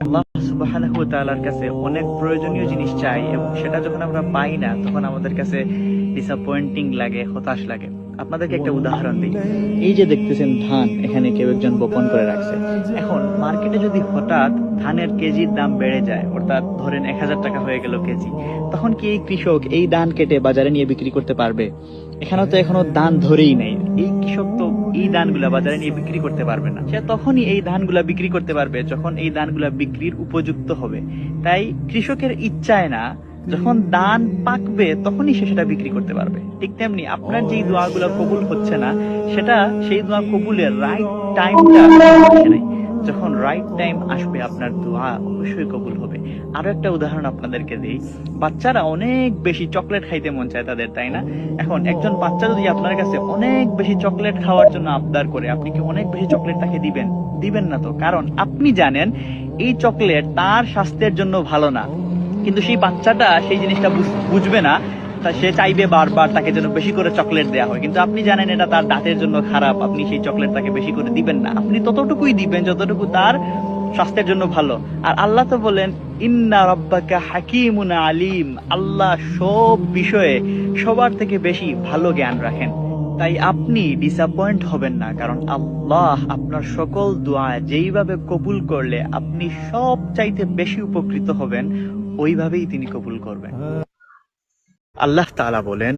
আল্লাহ সুবহানাহু ওয়া তাআলার কাছে অনেক প্রয়োজনীয় জিনিস চাই এবং সেটা যখন আমরা পাই না তখন আমাদের কাছে ডিসঅ্যাপয়েন্টিং লাগে, হতাশ লাগে। আপনাদেরকে একটা উদাহরণ দিই। এই যে দেখতেছেন ধান, এখানে কেউ একজন বপন করে রাখছে। এখন মার্কেটে যদি হঠাৎ ধানের কেজির দাম বেড়ে যায়, অর্থাৎ ধরেন 1000 টাকা হয়ে গেল কেজি, তখন কি এই কৃষক এই ধান কেটে বাজারে নিয়ে বিক্রি করতে পারবে? এখানে তো এখনো ধান ধরেই নাই, এই কৃষক তো এই ধানগুলা বাজারে নিয়ে বিক্রি করতে পারবে না। সে তখনই এই ধানগুলা বিক্রি করতে পারবে যখন এই ধানগুলা বিক্রির উপযুক্ত হবে। তাই কৃষকের ইচ্ছায় না, যখন ধান পাকবে তখনই সে সেটা বিক্রি করতে পারবে। ঠিক তেমনি আপনার যেই দোয়াগুলো কবুল হচ্ছে না, সেটা সেই দোয়া কবুলের রাইট টাইমটা আসে নাই। যখন রাইট টাইম আসবে আপনার দোয়া অবশ্যই কবুল হবে। আরো একটা উদাহরণ আপনাদেরকে দিই। বাচ্চারা অনেক বেশি চকলেট খাইতে মন চায় তাদের, তাই না? এখন একজন বাচ্চা যদি আপনার কাছে অনেক বেশি চকলেট খাওয়ার জন্য আবদার করে, আপনি কি অনেক বেশি চকলেট তাকে দিবেন? দিবেন না তো, কারণ আপনি জানেন এই চকলেট তার স্বাস্থ্যের জন্য ভালো না। কিন্তু সেই বাচ্চাটা সেই জিনিসটা বুঝবে না, তা সে চাইবে বারবার তাকে যেন বেশি করে চকলেট দেওয়া হয়। কিন্তু আপনি জানেন এটা তার দাঁতের জন্য খারাপ, আপনি সেই চকলেট তাকে বেশি করে দিবেন না। আপনি ততটুকুই দিবেন যতটুকু তার স্বাস্থ্যের জন্য ভালো। আর আল্লাহ তো বলেন ইন্না রাব্বাকা হাকিমুন আলিম, আল্লাহ সব বিষয়ে সবার থেকে বেশি ভালো জ্ঞান রাখেন। তাই আপনি ডিসঅ্যাপয়েন্ট হবেন না, কারণ আল্লাহ আপনার সকল দোয়া যেইভাবে কবুল করলে আপনি সব চাইতে বেশি উপকৃত হবেন, ওইভাবেই তিনি কবুল করবেন। আল্লাহ তাআলা বলেন,